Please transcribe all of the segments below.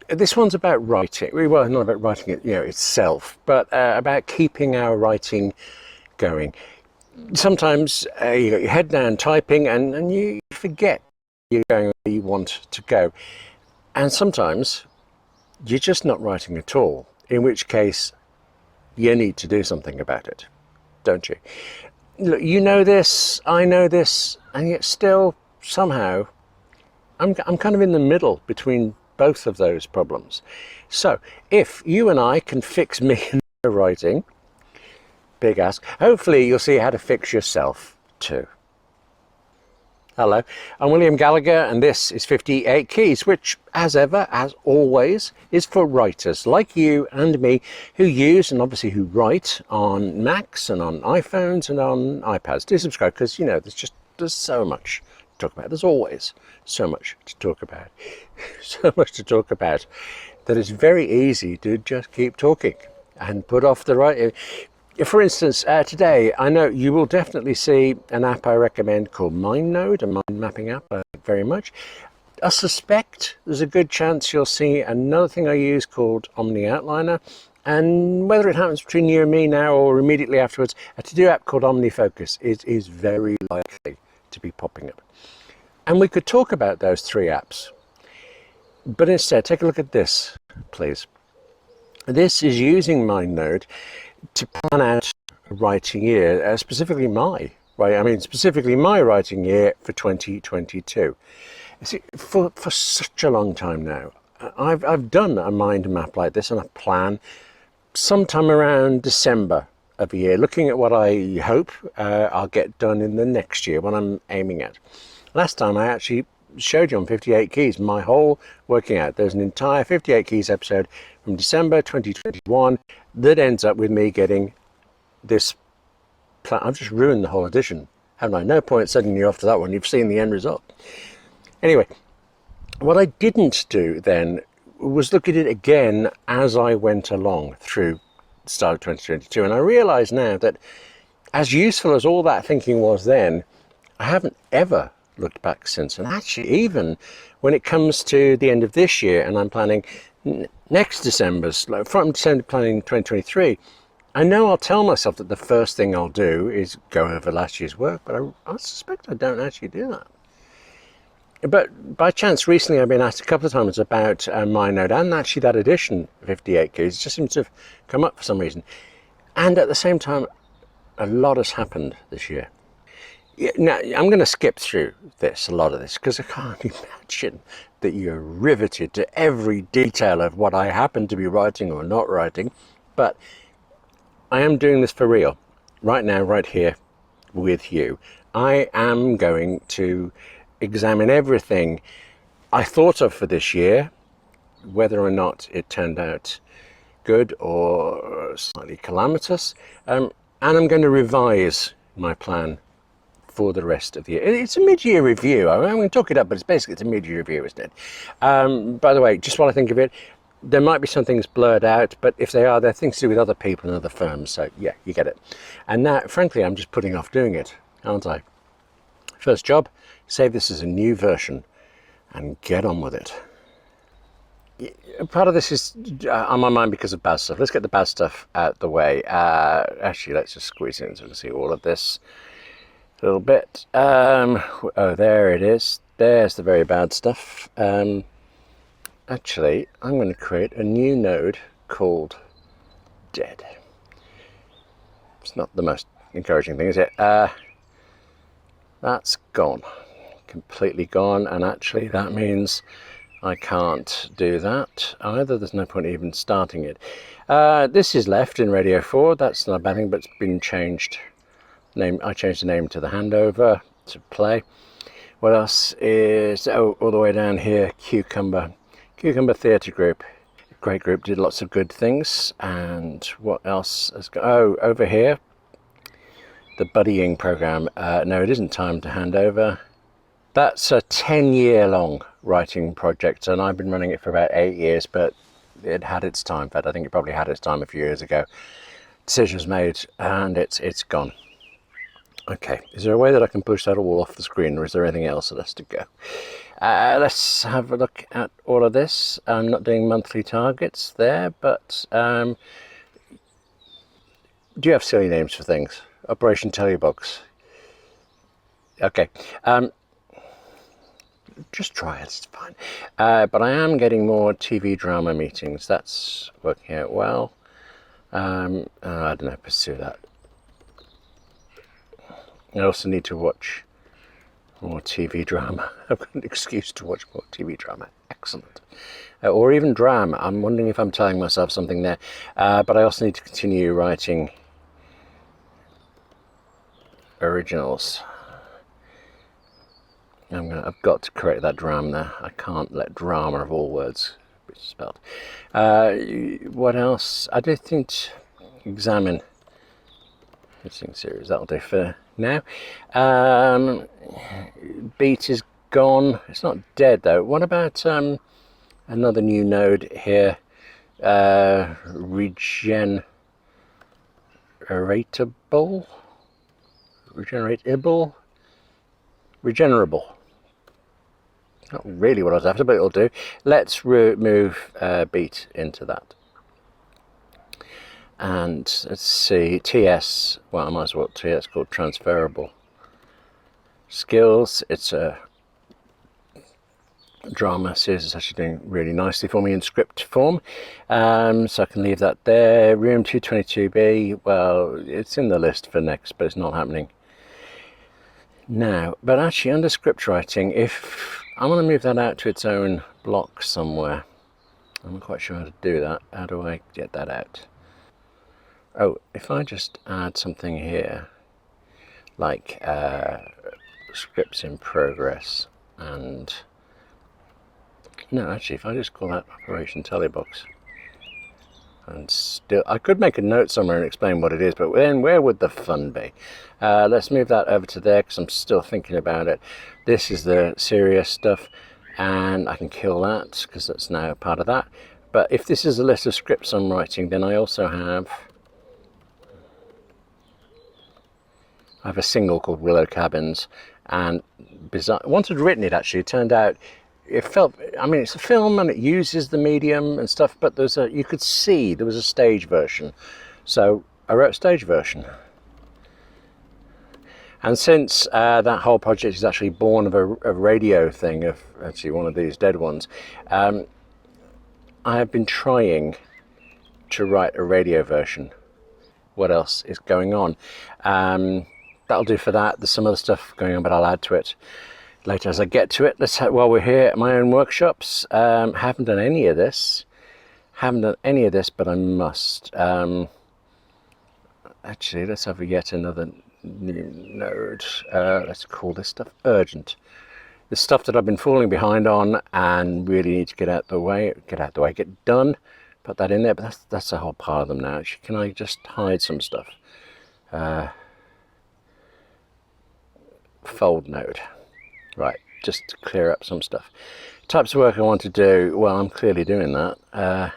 This one's about writing. Well, not about writing it, itself, but about keeping our writing going. Sometimes you got your head down typing and you forget you're going where you want to go. And sometimes you're just not writing at all, in which case you need to do something about it, don't you? Look, you know this, I know this, and yet still somehow I'm kind of in the middle between both of those problems. So if you and I can fix me in writing, big ask, hopefully you'll see how to fix yourself too. Hello, I'm William Gallagher and this is 58 Keys, which as ever, as always, is for writers like you and me who use and obviously who write on Macs and on iPhones and on iPads. Do subscribe because, there's so much to talk about. There's always so much to talk about. So much to talk about that it's very easy to just keep talking and put off the writing. For instance, today, I know you will definitely see an app I recommend called MindNode, a mind mapping app, very much. I suspect there's a good chance you'll see another thing I use called Omni Outliner, and whether it happens between you and me now or immediately afterwards, a to-do app called OmniFocus is very likely to be popping up. And we could talk about those three apps, but instead, take a look at this, please. This is using MindNode to plan out a writing year, specifically my writing year for 2022. See, for such a long time now, I've done a mind map like this and a plan sometime around December of a year, looking at what I hope I'll get done in the next year, what I'm aiming at. Last time I actually showed you on 58 Keys my whole working out. There's an entire 58 Keys episode from December 2021 that ends up with me getting this plan. I've just ruined the whole edition, haven't I? No point sending you off to that one. You've seen the end result. Anyway, what I didn't do then was look at it again as I went along through the start of 2022. And I realise now that as useful as all that thinking was then, I haven't ever looked back since. And actually, even when it comes to the end of this year and I'm planning next December's, from December planning 2023, I know I'll tell myself that the first thing I'll do is go over last year's work, but I suspect I don't actually do that. But by chance, recently I've been asked a couple of times about MindNode and actually that edition of 58 Keys. It just seems to have come up for some reason. And at the same time, a lot has happened this year. Now, I'm going to skip through a lot of this, because I can't imagine that you're riveted to every detail of what I happen to be writing or not writing. But I am doing this for real, right now, right here with you. I am going to examine everything I thought of for this year, whether or not it turned out good or slightly calamitous, and I'm going to revise my plan for the rest of the year. It's a mid-year review. I'm going to talk it up, but it's a mid-year review, isn't it? By the way, just while I think of it, there might be some things blurred out, but if they are, they're things to do with other people and other firms. So yeah, you get it. And now, frankly, I'm just putting off doing it, aren't I? First job, save this as a new version and get on with it. Part of this is on my mind because of bad stuff. Let's get the bad stuff out the way. Actually, let's just squeeze in so we can see all of this. A little bit. Oh, there it is. There's the very bad stuff. Actually, I'm going to create a new node called dead. It's not the most encouraging thing, is it? That's gone. Completely gone. And actually, that means I can't do that either. There's no point even starting it. This is left in Radio 4. That's not a bad thing, but it's been changed. I changed the name to the handover to play. What else is, all the way down here, Cucumber Theatre Group. Great group, did lots of good things. And what else has got, over here, the buddying program. No, it isn't time to hand over. That's a 10-year long writing project, and I've been running it for about 8 years, but it had its time. In fact, I think it probably had its time a few years ago. Decision was made, and it's gone. Okay, is there a way that I can push that all off the screen, or is there anything else that has to go? Let's have a look at all of this. I'm not doing monthly targets there, but do you have silly names for things? Operation Telebox. Okay, just try it, it's fine. But I am getting more TV drama meetings. That's working out well. I don't know, pursue that. I also need to watch more TV drama. I've got an excuse to watch more TV drama. Excellent. Or even drama. I'm wondering if I'm telling myself something there. But I also need to continue writing originals. I've got to correct that drama there. I can't let drama of all words be spelled. What else? I do think examine missing series. That'll do for now. Beat is gone. It's not dead though. What about another new node here? Regeneratable. Regenerable. Not really what I was after, but it'll do. Let's move beat into that. And let's see, TS, well, I might as well TS called transferable skills. It's a drama series. It's actually doing really nicely for me in script form. So I can leave that there. Room 222B, well, it's in the list for next, but it's not happening now. But actually under script writing, if I want to move that out to its own block somewhere, I'm not quite sure how to do that. How do I get that out? Oh, if I just add something here, like scripts in progress, and no, actually, if I just call that Operation Telebox, and still, I could make a note somewhere and explain what it is, but then where would the fun be? Let's move that over to there because I'm still thinking about it. This is the serious stuff, and I can kill that because that's now part of that. But if this is a list of scripts I'm writing, then I also have a single called Willow Cabins, and bizarre. Once I'd written it, actually, it turned out it felt. I mean, it's a film and it uses the medium and stuff, but you could see there was a stage version, so I wrote a stage version. And since that whole project is actually born of a radio thing, of actually one of these dead ones, I have been trying to write a radio version. What else is going on? That'll do for that. There's some other stuff going on, but I'll add to it later as I get to it. While we're here at my own workshops, haven't done any of this. But I must. Actually, let's have yet another new node. Let's call this stuff urgent. The stuff that I've been falling behind on and really need to get out the way, get done. Put that in there, but that's a whole pile of them now. Actually, can I just hide some stuff? Fold node. Right, just to clear up some stuff. Types of work I want to do, well, I'm clearly doing that.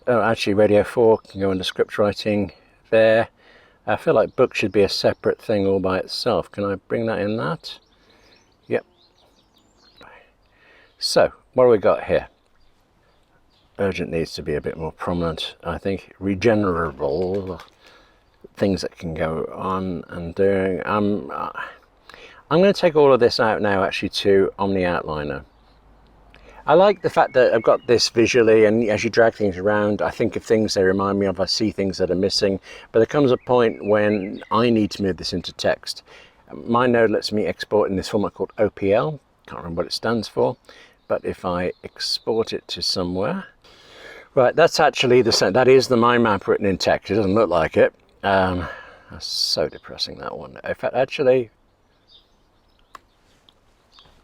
Oh, actually, Radio 4 can go into script writing there. I feel like book should be a separate thing all by itself. Can I bring that in that? Yep. So, what do we got here? Urgent needs to be a bit more prominent, I think. Regenerable, things that can go on and doing. I'm going to take all of this out now, actually, to Omni Outliner. I like the fact that I've got this visually, and as you drag things around, I think of things they remind me of, I see things that are missing, but there comes a point when I need to move this into text. My node lets me export in this format called OPL, can't remember what it stands for, but if I export it to somewhere, right, that's actually that is the mind map written in text. It doesn't look like it. That's so depressing, that one. In fact, actually,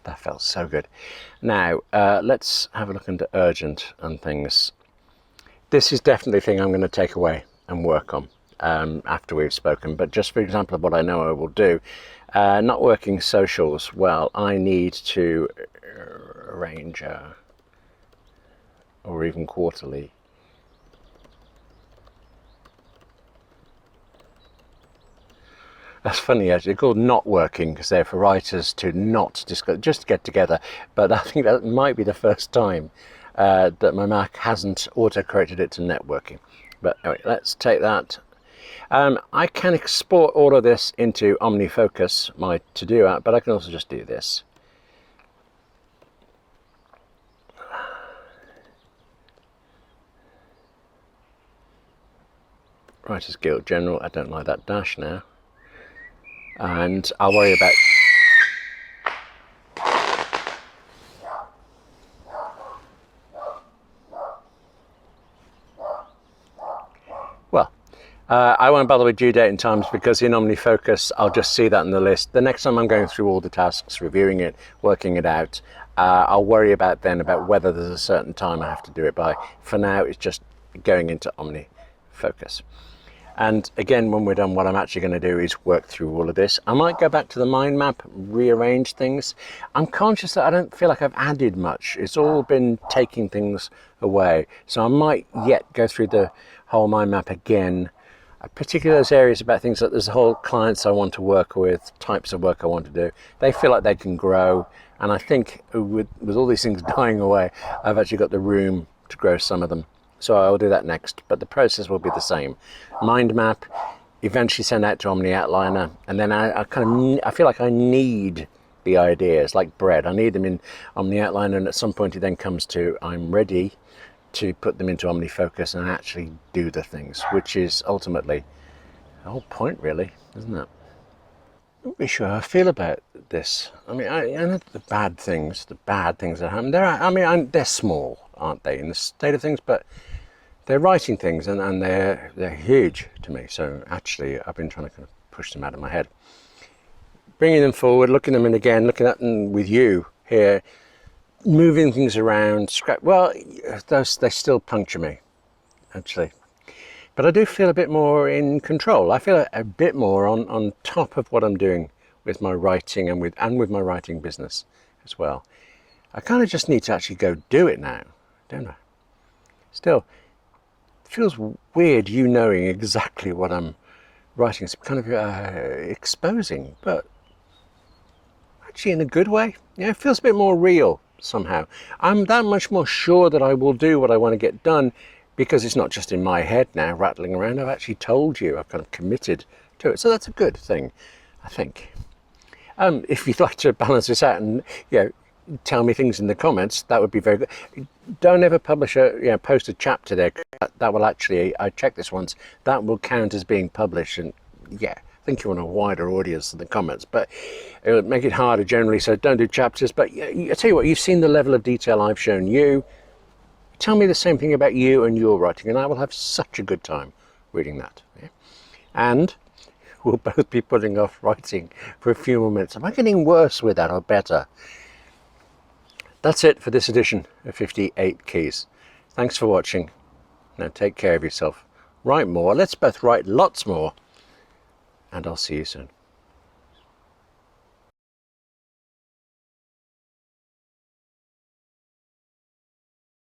that felt so good. Now, let's have a look into urgent and things. This is definitely a thing I'm going to take away and work on after we've spoken. But just for example of what I know I will do, not working socials, well, I need to arrange or even quarterly. That's funny actually, they're called not working because they're for writers to not just get together. But I think that might be the first time that my Mac hasn't auto-corrected it to networking. But anyway, let's take that. I can export all of this into OmniFocus, my to-do app, but I can also just do this. Writers Guild General, I don't like that dash now. And I'll worry about... Well, I won't bother with due date and times because in OmniFocus, I'll just see that in the list. The next time I'm going through all the tasks, reviewing it, working it out, I'll worry about then about whether there's a certain time I have to do it by. For now, it's just going into OmniFocus. And again, when we're done, what I'm actually going to do is work through all of this. I might go back to the mind map, rearrange things. I'm conscious that I don't feel like I've added much. It's all been taking things away. So I might yet go through the whole mind map again, particularly those areas about things like there's the whole clients I want to work with, types of work I want to do. They feel like they can grow. And I think with all these things dying away, I've actually got the room to grow some of them. So I'll do that next, but the process will be the same. Mind map, eventually send out to Omni Outliner, and then I feel like I need the ideas, like bread. I need them in Omni Outliner, and at some point it then comes to I'm ready to put them into OmniFocus and actually do the things, which is ultimately the whole point, really, isn't it? I'm not really sure how I feel about this. I mean, I know the bad things that happen. They're small, aren't they, in the state of things, but they're writing things and they're huge to me. So actually, I've been trying to kind of push them out of my head. Bringing them forward, looking them in again, looking at them with you here, moving things around, well, they still puncture me, actually. But I do feel a bit more in control. I feel a bit more on top of what I'm doing with my writing and with my writing business as well. I kind of just need to actually go do it now, don't I? Still, it feels weird you knowing exactly what I'm writing. It's kind of exposing, but actually in a good way. Yeah, it feels a bit more real somehow. I'm that much more sure that I will do what I want to get done because it's not just in my head now rattling around. I've actually told you, I've kind of committed to it. So that's a good thing, I think. If you'd like to balance this out and tell me things in the comments, that would be very good. Don't ever publish post a chapter there. That will actually, I checked this once, that will count as being published. And I think you want a wider audience than the comments, but it would make it harder generally. So don't do chapters. But I tell you what, you've seen the level of detail I've shown you. Tell me the same thing about you and your writing, and I will have such a good time reading that. Yeah? And we'll both be putting off writing for a few more minutes. Am I getting worse with that or better? That's it for this edition of 58 Keys. Thanks for watching. Now take care of yourself. Write more. Let's both write lots more. And I'll see you soon.